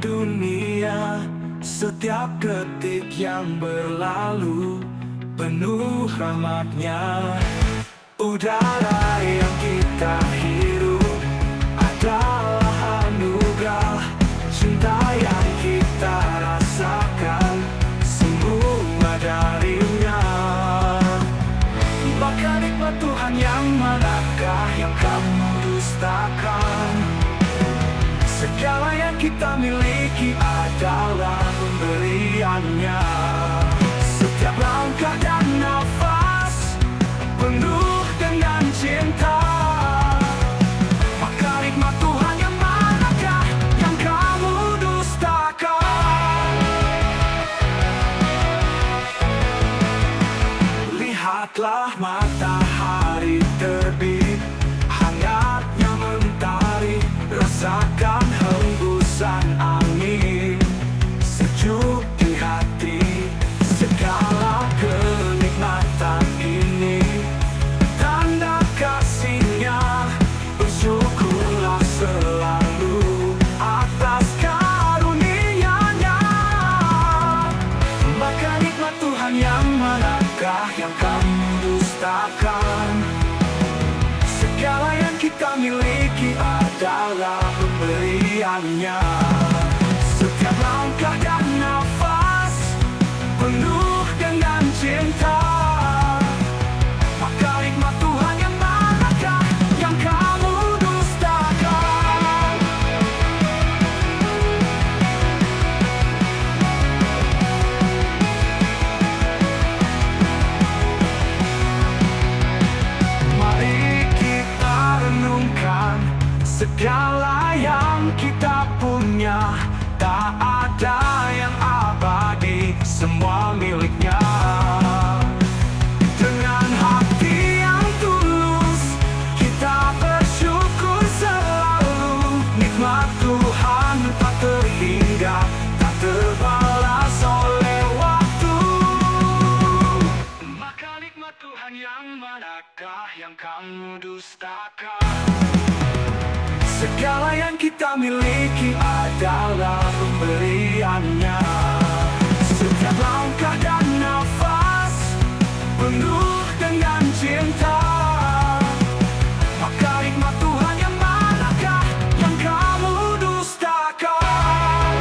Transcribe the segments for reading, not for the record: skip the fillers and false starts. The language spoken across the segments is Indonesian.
dunia. Setiap detik yang berlalu penuh rahmat-Nya. Udara yang kita hirup adalah anugerah. Cinta yang kita rasakan semua dari-Nya. Maka nikmat Tuhan yang manakah yang kamu dustakan? Segala yang kita miliki adalah pemberian-Nya. Setiap langkah dan nafas penuh dengan cinta. Maka nikmat Tuhan yang manakah yang kamu dustakan? Lihatlah matahari terbit, hangatnya mentari. Rasakan hembusan angin sejuk di hati. Segala kenikmatan ini tanda kasih-Nya. Bersyukurlah selalu atas karunia-Nya. Maka nikmat Tuhan yang manakah yang kamu dustakan? Segala yang kita miliki adalah pemberian-Nya. Setiap langkah dan nafas penuh dengan cinta. Maka nikmat Tuhan yang manakah yang kamu dustakan? Mari kita renungkan segala yang kita punya. Tak ada yang abadi, semua milik-Nya. Dengan hati yang tulus kita bersyukur selalu. Nikmat Tuhan tak terhingga, tak terbalas oleh waktu. Maka nikmat Tuhan yang manakah yang kamu dustakan? Segala yang kita miliki adalah pemberian-Nya. Setiap langkah dan nafas penuh dengan cinta. Maka nikmat Tuhan yang manakah yang kamu dustakan?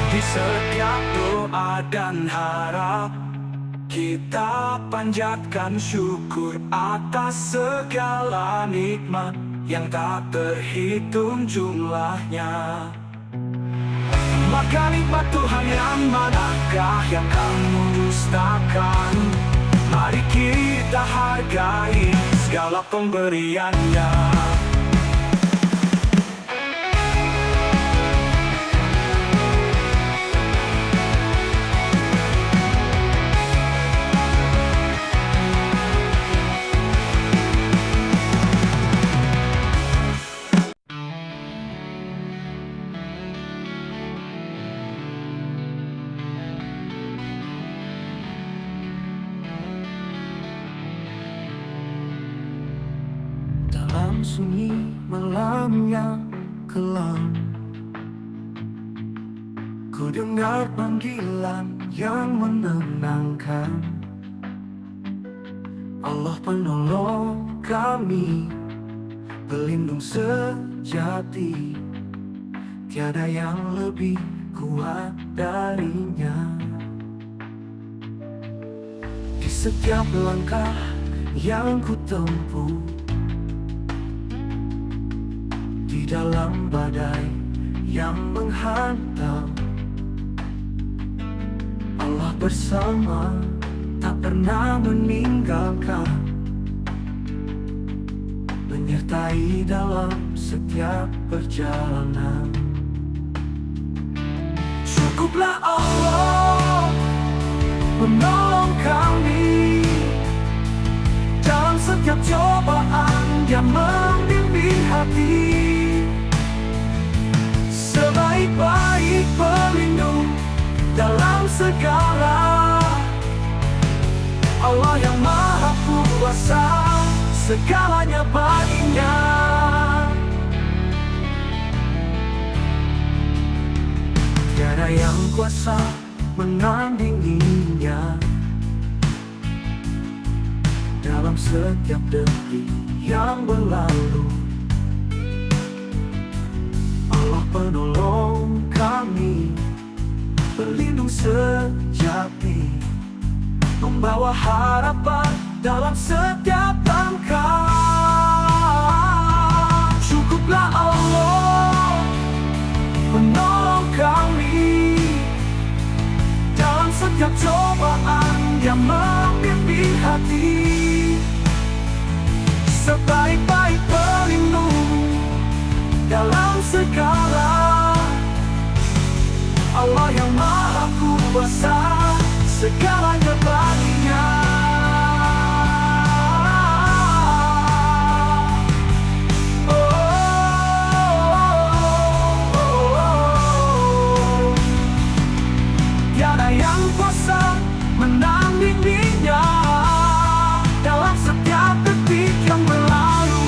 Di setiap doa dan harap kita panjatkan syukur atas segala nikmat yang tak terhitung jumlahnya. Maka nikmat Tuhan yang manakah yang kamu dustakan? Mari kita hargai segala pemberian-Nya. Dalam sunyi malam yang kelam, ku dengar panggilan yang menenangkan. Allah penolong kami, pelindung sejati. Tiada yang lebih kuat dari-Nya. Di setiap langkah yang ku tempuh, di dalam badai yang menghantam, Allah bersama, tak pernah meninggalkan, menyertai dalam setiap perjalanan. Cukuplah Allah menolong kami dalam setiap cobaan. Dia membimbing hati, sebaik-baik pelindung dalam segala segalanya baginya. Tiada yang kuasa menandinginya. Dalam setiap detik yang berlalu, Allah penolong kami, pelindung sejati, membawa harapan dalam setiap langkah. Cukuplah Allah menolong kami dalam setiap cobaan yang membimbing hati. Sebaik-baik pelindung dalam segala, Allah yang Maha Kuasa, segalanya baginya. Tiada yang kuasa menandinginya dalam setiap detik yang berlalu.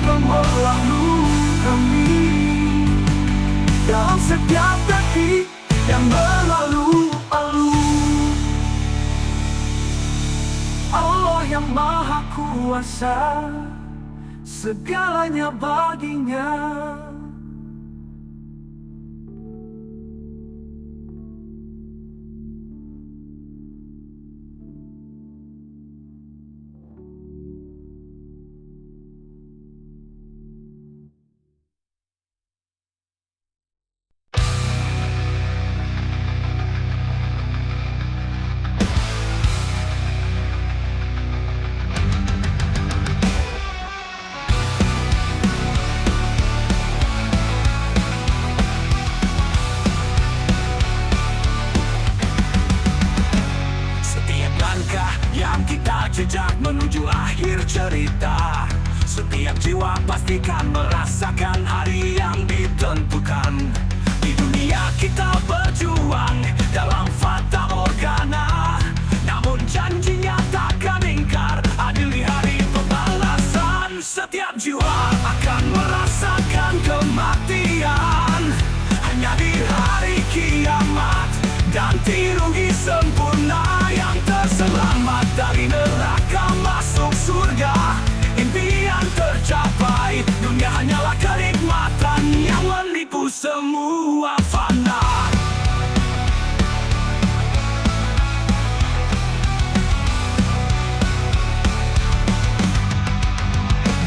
Memelihara kami dalam setiap detik yang berlalu. Allah yang Maha Kuasa, segalanya baginya. Yang kita jejak menuju akhir cerita, setiap jiwa pastikan merasakan hari yang ditentukan. Di dunia kita berjuang dalam fata morgana, namun janjinya takkan ingkar, adil di hari pembalasan. Setiap jiwa akan merasakan kematian, hanya di hari kiamat ganti rugi sempurna. Yang terselamat dari neraka masuk surga, impian tercapai, dunia hanyalah kenikmatan yang menipu semua fana.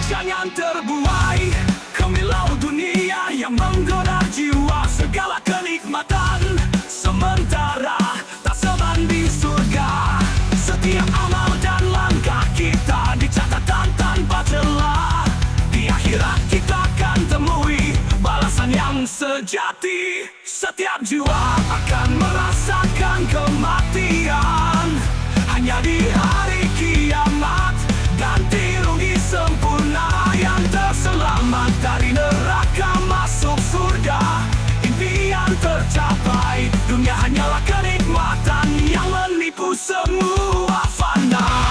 Jangan terbuai kemilau dunia yang menggoda jiwa, segala kenikmatan sementara tak sebanding surga. Setiap amal dan langkah kita dicatatkan tanpa celah, di akhirat kita akan temui balasan yang sejati. Setiap jiwa akan merasakan kematian, hanya di hari kiamat ganti rugi sempurna. Yang terselamat dari neraka masuk surga, impian tercapai, dunia hanyalah kenikmatan yang menipu semua fana.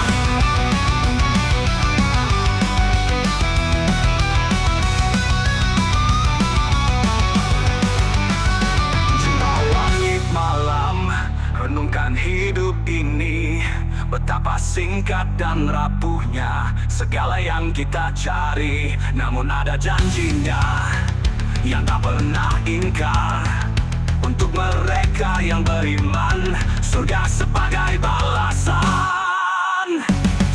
Langit malam, renungkan hidup ini, betapa singkat dan rapuhnya segala yang kita cari. Namun ada janjinya yang tak pernah ingkar, untuk mereka yang beriman, surga sebagai balasan.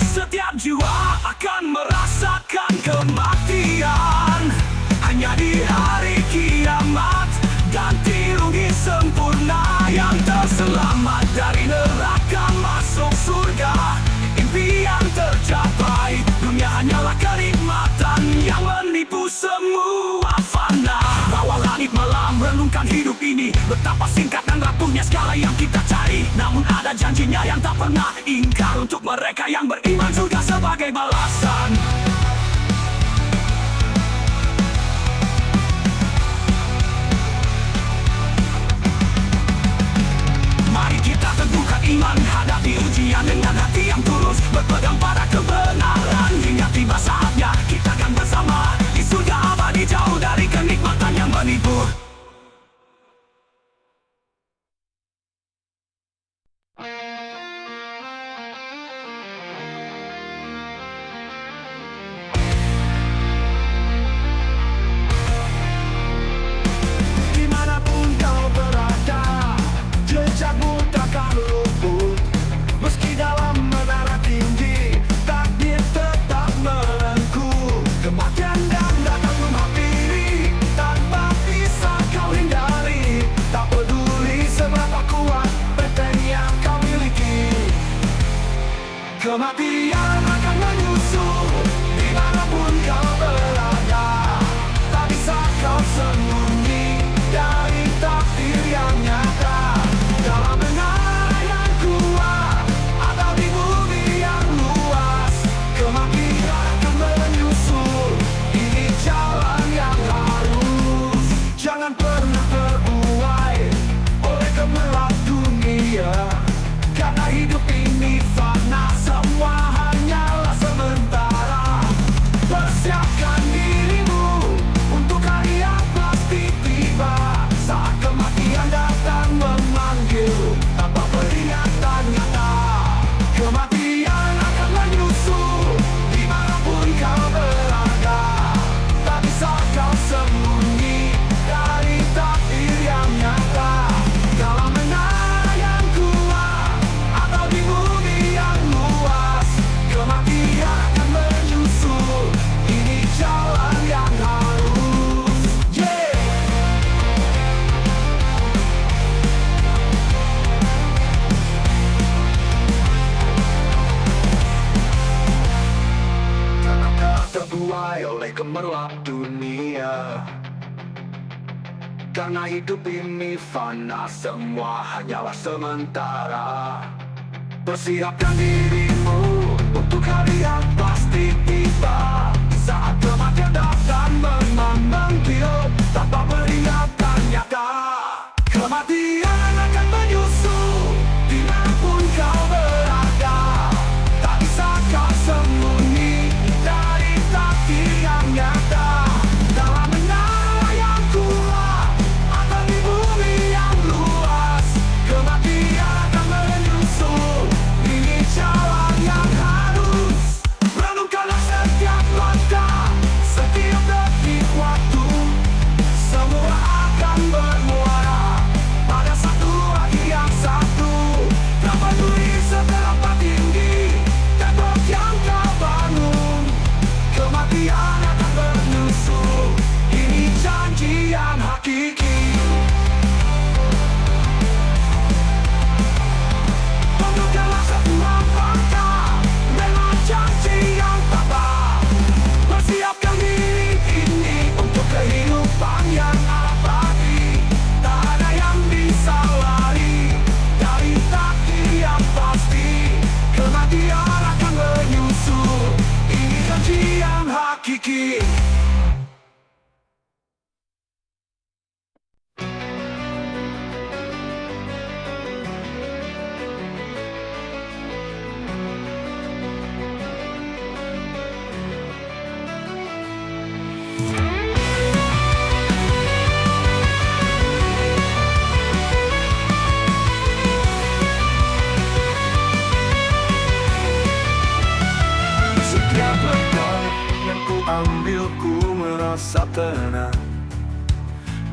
Setiap jiwa akan merasakan kematian, hanya di hari kiamat ganti rugi sempurna. Yang terselamat dari neraka masuk surga, impian tercapai, dunia hanyalah kenikmatan yang menipu semua fana. Bawa langit malam, renungkan hidup ini, betapa singkat dan rapuhnya segala yang kita cari. Namun ada janjinya yang tak pernah ingkar, untuk mereka yang beriman, surga sebagai balasan. Mari kita pada teguhkan iman, hadapi ujian dengan hati yang tulus, berpegang pada kebenaran hingga tiba saatnya kita akan bersama di surga abadi, jauh dari kenikmatan yang menipu. Dimanapun kau berada, jejakmu takkan luput. Meski dalam menara tinggi, takdir tetap melengku. Kematian dan datang menghampiri, tanpa bisa kau hindari. Tak peduli seberapa kuat benteng yang kau miliki, kematian akan menyusul dimanapun kau berada. Tak bisa kau sembunyi dari takdir yang nyata. Dalam menara yang kuat atau di bumi yang luas, kematian akan menyusul. Ini jalan yang harus. Jangan pernah terbuai oleh gemerlap dunia, karena hidup ini fana, semua hanyalah sementara. Persiapkan dirimu untuk hari yang pasti tiba, saat kematian datang memanggil tanpa peringatan nyata. Kematian akan menyusul dimanapun kau berada. Tak bisa kau sembunyi dari takdir yang nyata. Dalam menara yang kuat atau di bumi yang luas, kematian akan menyusul. Ini jalan yang harus. Jangan terbuai oleh gemerlap dunia, karena hidup ini fana, semua hanyalah sementara. Persiapkan dirimu untuk hari yang pasti tiba, saat kematian datang memanggil tanpa peringatan nyata. Kematian akan menyusul dimanapun kau berada. Tak bisa kau sembunyi dari takdir yang nyata. Dalam menara yang kuat atau di bumi yang luas, kematian akan menyusul. Ini jalan yang harus. Renungkanlah setiap langkah, setiap detik waktu. Semua akan bermuara pada satu hari yang satu. Tak peduli seberapa tinggi tembok yang kau bangun, kematian akan menyusul. Ini janji yang hakiki. Tundukkanlah setiap langkah dengan janji yang tabah. Persiapkan diri ini untuk kehidupan yang abadi. Tak ada yang bisa lari dari takdir yang pasti. Kematian akan menyusul. Ini janji yang hakiki. Setiap langkah yang ku ambil, ku merasa tenang,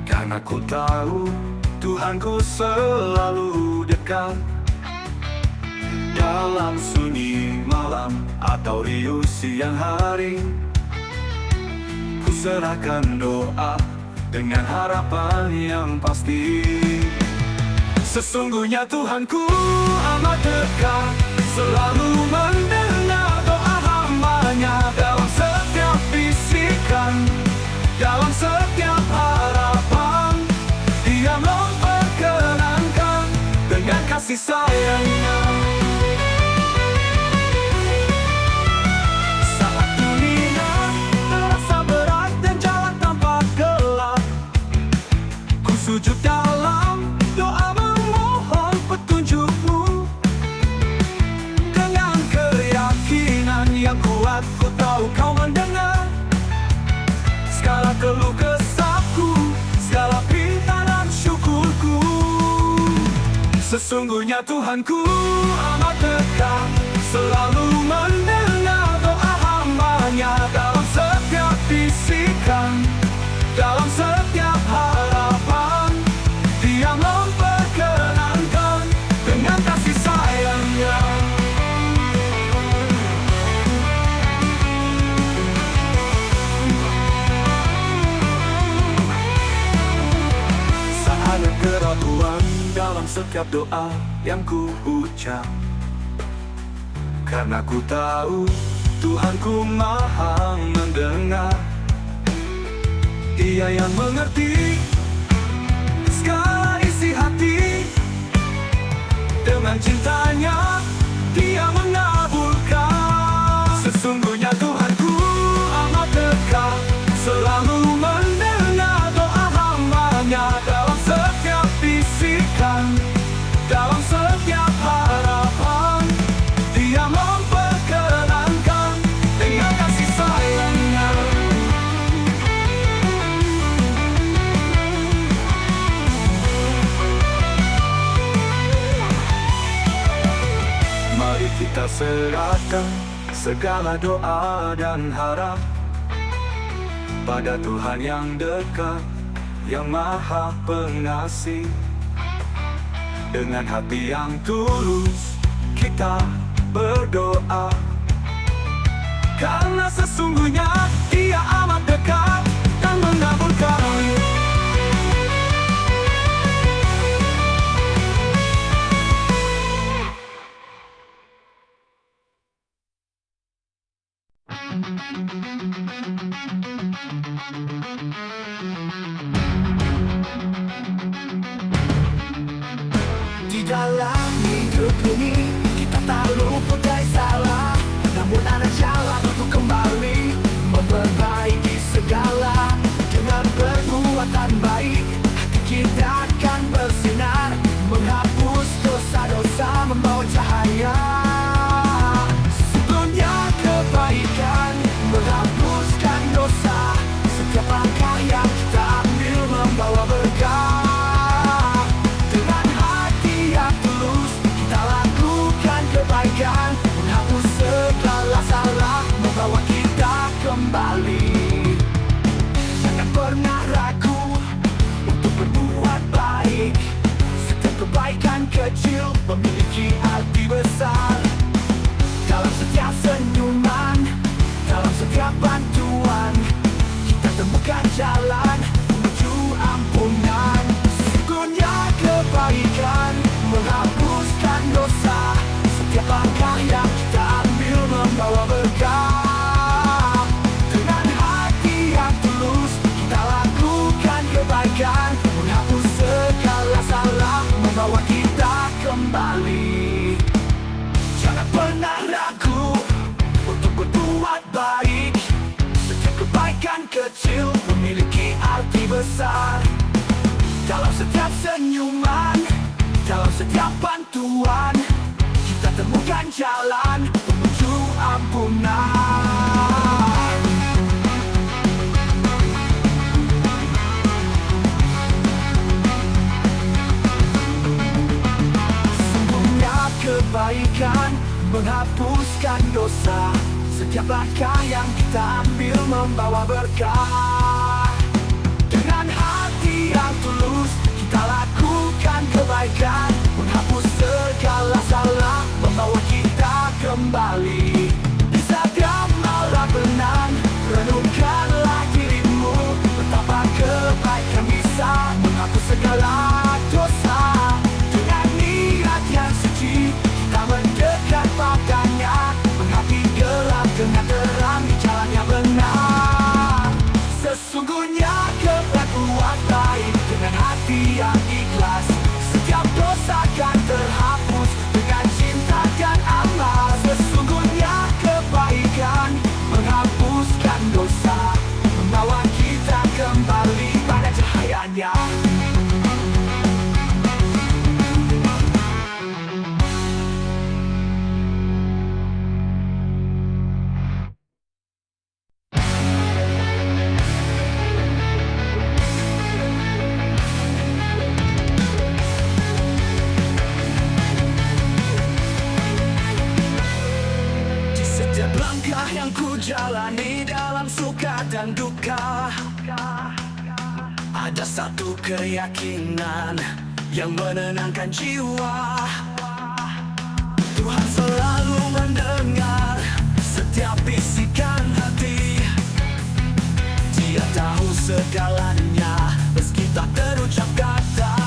karena ku tahu Tuhanku selalu dekat. Dalam sunyi malam atau riuh siang hari, ku serahkan doa dengan harapan yang pasti. Sesungguhnya Tuhanku amat dekat, selalu mendengar doa hamba-Nya. Dalam setiap bisikan, dalam setiap harapan, Dia memperkenankan dengan kasih sayang-Nya. Saat dunia terasa berat dan jalan tampak gelap, ku sujud dalam doa memohon petunjuk-Mu. kuat, ku tahu kau mendengar segala keluh kesahku, segala permintaan syukurku. Sesungguhnya Tuhanku amat dekat, selalu mendengar doa hamba-Nya dalam setiap bisikan, dalam setiap harapan. Dia memperkenankan dengan kasih sayang-Nya. Sahaya gerak Tuhan dalam setiap doa yang ku ucap, karena ku tahu Tuhanku maha mendengar. Dia yang mengerti segala isi hati, dengan cintanya Dia mengabulkan. Sesungguhnya Tuhanku amat dekat, selalu mendengar doa hamba-Nya dalam setiap bisikan, dalam setiap harapan. Dia memperkenankan dengan kasih sayang-Nya. Mari kita serahkan segala doa dan harap pada Tuhan yang dekat, yang maha pengasih. Dengan hati yang tulus kita berdoa, karena sesungguhnya Dia amat dekat dan mengabulkan. Di dalam hidup ini kita tak luput dari salah, namun ada jalan untuk kembali memperbaiki segala. Dengan perbuatan baik hati kita akan bersinar, menghapus dosa-dosa, membawa cahaya. Sesungguhnya kebaikan menghapuskan dosa, setiap langkah yang kita ambil membawa berkah. Menghapus segala salah, membawa kita kembali. Jangan pernah ragu untuk berbuat baik. Setiap kebaikan kecil memiliki arti besar. Dalam setiap senyuman, dalam setiap bantuan, kita temukan jalan menuju ampunan. Sesungguhnya kebaikan menghapuskan dosa, setiap langkah yang kita ambil membawa berkah. Dengan hati yang tulus kita lakukan kebaikan, menghapus segala salah, membawa kita kembali. Jangan pernah ragu untuk berbuat baik. Setiap kebaikan kecil memiliki arti besar. Dalam setiap senyuman, dalam setiap bantuan, kita temukan jalan menuju ampunan. Sesungguhnya kebaikan menghapuskan dosa, setiap langkah yang kita ambil membawa berkah. Dengan hati yang tulus kita lakukan kebaikan, menghapus segala salah, membawa kita kembali. Di setiap malam benang, renungkanlah dirimu, betapa kebaikan bisa menghapus segala dosa. Dengan niat yang suci kita mendekat padanya, menghati gelap dengan terang di jalan yang benar. Sesungguhnya berbuat baik dengan hati yang ikhlas, setiap dosa akan terhapus dengan cinta dan amal. Sesungguhnya kebaikan menghapuskan dosa, membawa kita kembali pada cahayanya. menjalani dalam suka dan duka. Ada satu keyakinan yang menenangkan jiwa. Tuhan selalu mendengar setiap bisikan hati. Dia tahu segalanya meski tak terucap kata.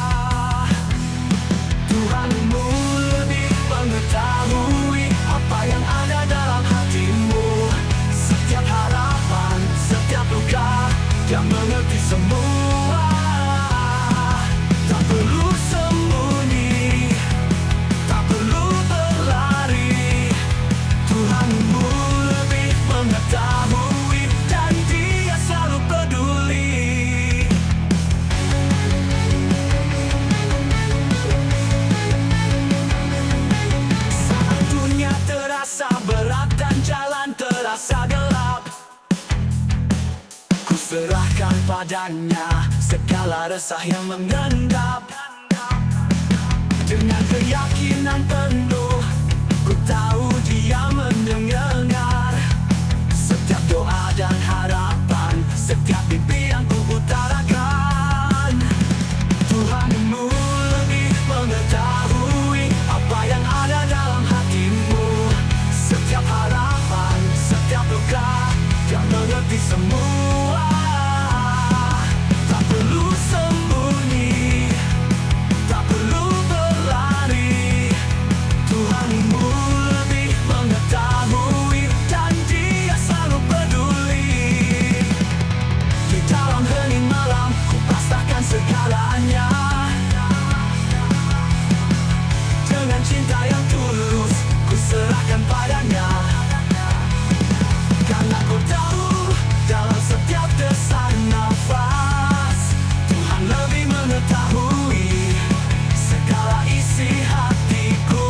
Tuhanmu lebih mengetahui apa yang ada dalam hatimu. Setiap harapan, setiap luka, Dia mengerti semua. Tak perlu sembunyi, tak perlu berlari. Tuhanmu lebih mengetahui dan Dia selalu peduli. Saat dunia terasa berat dan jalan terasa gelap, ku serahkan padanya segala resah yang mengendap. Dengan keyakinan penuh, ku tahu Dia mendengar setiap doa dan harapan, setiap mimpi yang ku utarakan. Tuhanmu lebih mengetahui apa yang ada dalam hatimu. Setiap harapan, setiap luka, Dia mengerti semua. Tak perlu sembunyi, tak perlu berlari. Tuhanmu lebih mengetahui dan Dia selalu peduli. Di dalam hening malam, ku pasrahkan segalanya. Dengan cinta yang tulus, ku serahkan padanya. Karena ku tahu dalam setiap desak nafas, Tuhan lebih mengetahui segala isi hatiku.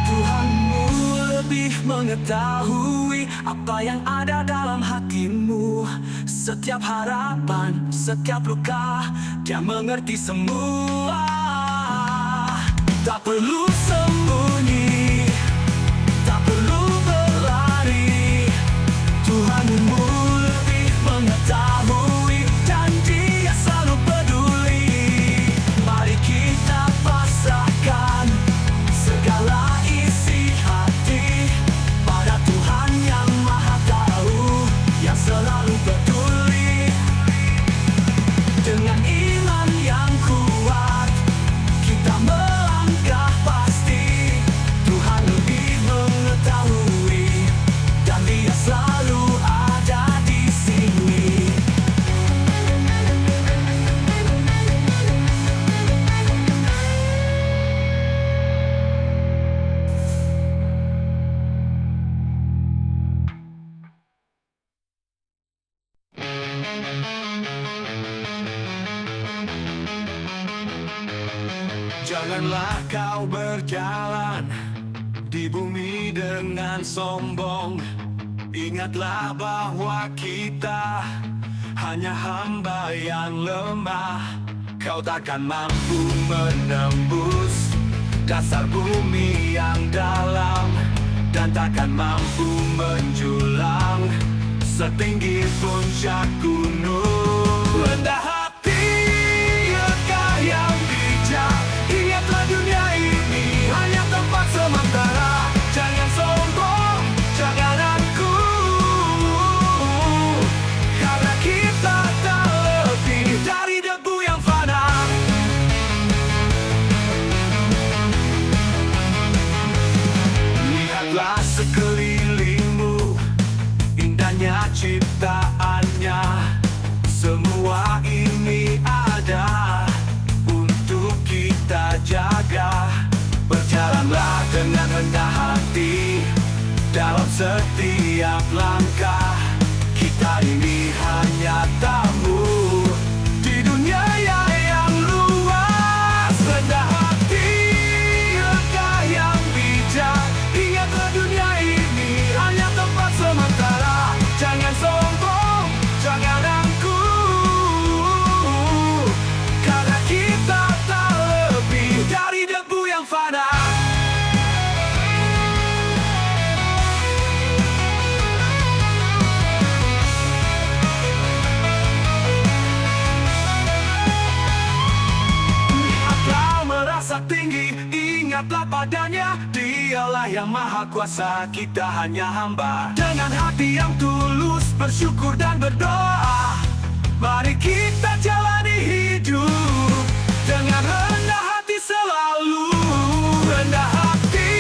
Tuhanmu lebih mengetahui apa yang ada dalam hatimu. Setiap harapan, setiap luka, Dia mengerti semua. Tak perlu sembunyi, tak perlu berlari. Tuhanmu lebih mengetahui dan Dia selalu peduli. Mari kita pasrahkan segala isi hati pada Tuhan yang Maha Tahu, yang selalu peduli. Dengan iman yang kuat, kita melangkah pasti. Tuhan lebih mengetahui dan Dia selalu ada di sini. Janganlah kau berjalan di bumi dengan sombong. Ingatlah bahwa kita hanya hamba yang lemah. Kau takkan mampu menembus dasar bumi yang dalam, dan takkan mampu menjulang setinggi puncak gunung. Rendah hati, lekah yang bijak. Ingatlah dunia ini hanya tempat sementara. Jangan sombong, jangan aku, karena kita tak lebih dari debu yang fana. Lihatlah sekelilingmu, indahnya ciptaannya. Semua ini ada untuk kita jaga. Berjalanlah dengan rendah hati dalam setiap langkah. Kita ini hanya tamu di dunia yang luas. Rendah hati, lekah yang bijak. Ingatlah dunia ini hanya tempat sementara. Jangan yang maha kuasa, kita hanya hamba. Dengan hati yang tulus bersyukur dan berdoa, mari kita jalani hidup dengan rendah hati selalu. Rendah hati,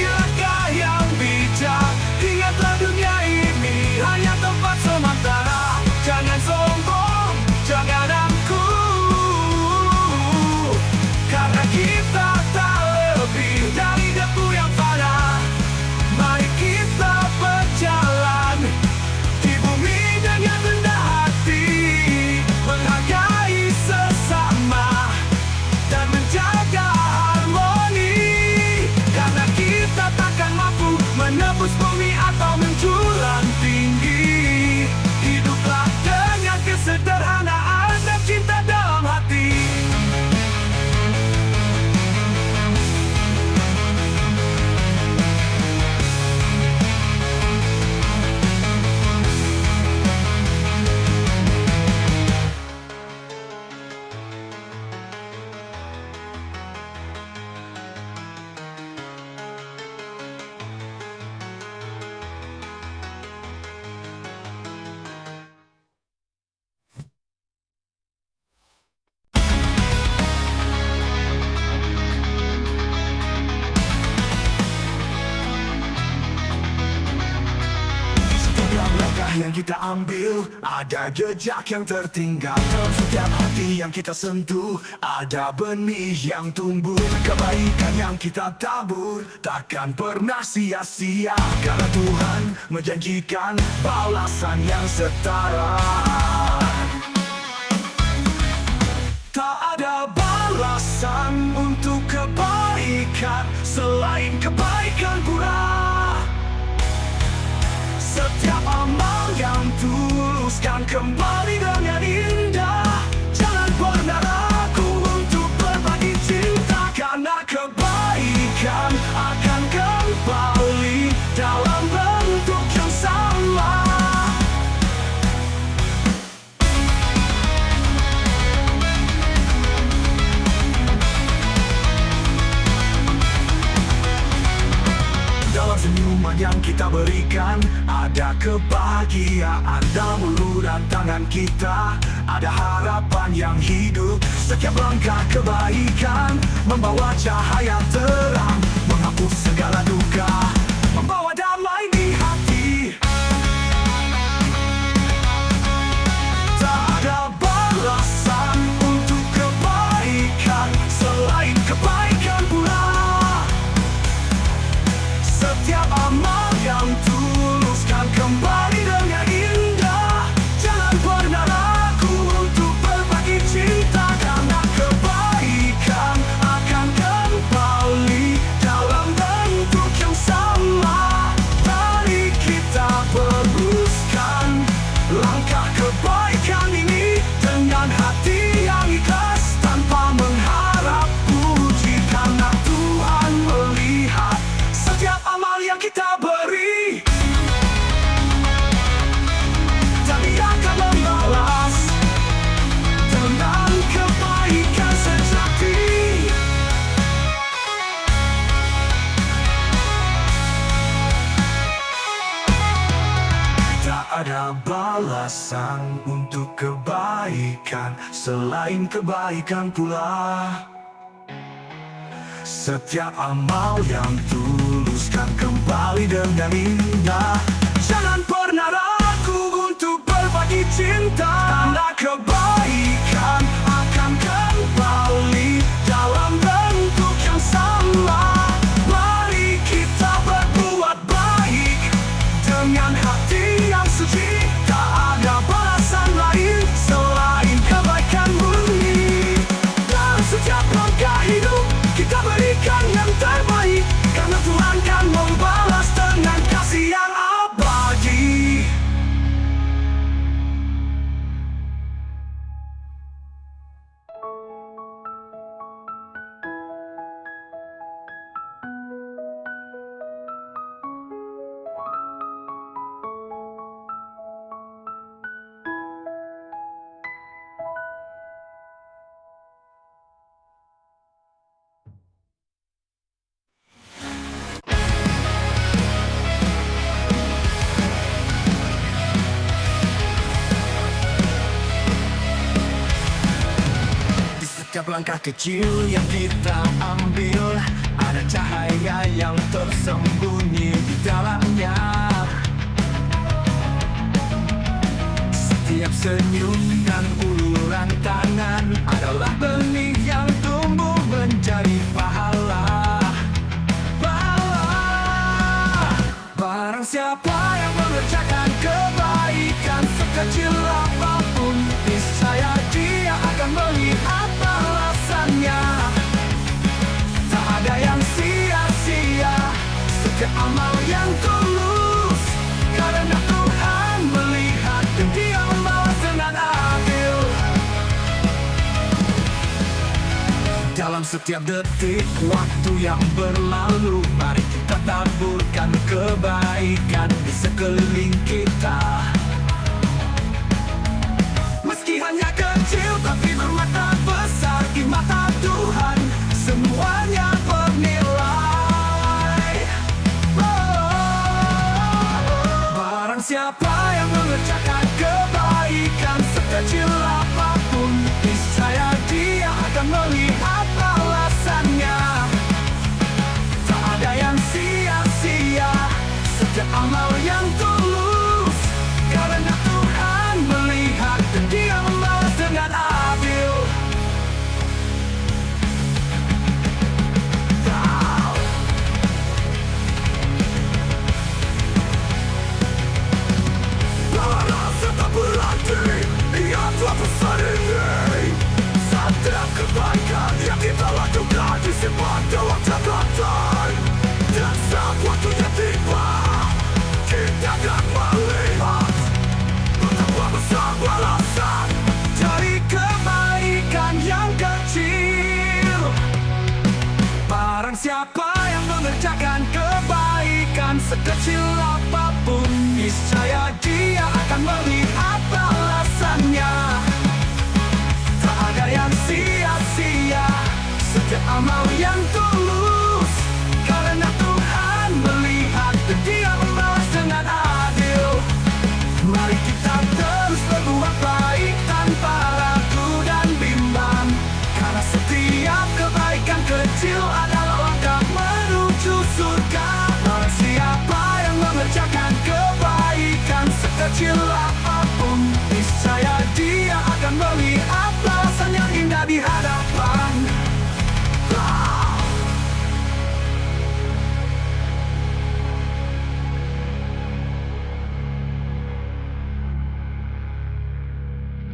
langkah yang bijak. Ingatlah dunia ini hanya tempat sementara. Jangan sombong, jangan angkuh, karena kita tak lebih dari debu yang fana. Mari kita berjalan di bumi dengan rendah hati, menghargai sesama dan menjaga harmoni. Karena kita takkan mampu menembus bumi atau menjulang tinggi. Hiduplah dengan kesederhanaan dan cinta dalam hati. Yang kita ambil, ada jejak yang tertinggal. Dalam setiap hati yang kita sentuh, ada benih yang tumbuh. Kebaikan yang kita tabur takkan pernah sia-sia, karena Tuhan menjanjikan balasan yang setara. Tak ada balasan untuk kebaikan selain kebaikan pula. Setiap amal yang tulus kan kembali dengan indah. Jangan pernah ragu untuk berbagi cinta, karena kebaikan akan kembali dalam bentuk yang sama. Dalam senyuman yang kita berikan, ada kebahagiaan. Dalam uluran tangan kita, ada harapan yang hidup. Setiap langkah kebaikan membawa cahaya terang, menghapus segala duka, membawa damai di hati. Tak ada balasan untuk kebaikan selain kebaikan pula. Setiap amal yang tulus kan kembali dengan indah. Jangan pernah ragu untuk berbagi cinta, karena kebaikan akan kembali dalam bentuk yang sama. Mari kita teruskan langkah kebaikan ini dengan hati yang ikhlas, tanpa mengharap puji, karena Tuhan melihat setiap amal yang kita beri, dan Dia akan membalas dengan kebaikan sejati. Tak ada balasan untuk kebaikan selain kebaikan pula. Setiap amal yang tulus kan kembali dengan indah. Jangan pernah ragu untuk berbagi cinta, karena kebaikan akan kembali dalam bentuk yang sama. Mari kita berbuat baik dengan hati yang suci. Tak ada balasan lain selain kebaikan murni. Dalam setiap langkah hidup kita berikan yang terbaik, karena Tuhan kan membalas dengan kasih yang abadi. setiap langkah kecil yang kita ambil, ada cahaya yang tersembunyi di dalamnya. Setiap senyum dan uluran tangan adalah benih yang tumbuh menjadi pahala. Barang siapa yang mengerjakan kebaikan sekecil apapun, niscaya dia akan melihat balasannya. Tak ada yang sia-sia, setiap amal yang tulus, karena Tuhan melihat dan Dia membalas dengan adil. Dalam setiap detik waktu yang berlalu, mari kita taburkan kebaikan di sekeliling kita. Meski hanya kecil tapi bermakna besar di mata Tuhan, semuanya bernilai. Barang siapa yang mengerjakan kebaikan sekecil apapun, niscaya dia akan melihat balasannya. Tak ada yang sia-sia, setiap amal yang tulus, karena Tuhan melihat dan Dia membalas dengan adil. Balas tetap berarti, Ia telah pesan ini. Setiap kebaikan yang kita lakukan disimpan dalam catatan, dan saat waktunya tiba, kita akan melihat betapa besar balasan dari kebaikan yang kecil. Barang siapa yang mengerjakan kebaikan sekecil apapun, niscaya dia akan melihat balasannya. Tak ada yang sia-sia, setiap amal yang tulus, karena Tuhan melihat dan Dia membalas dengan adil. Mari kita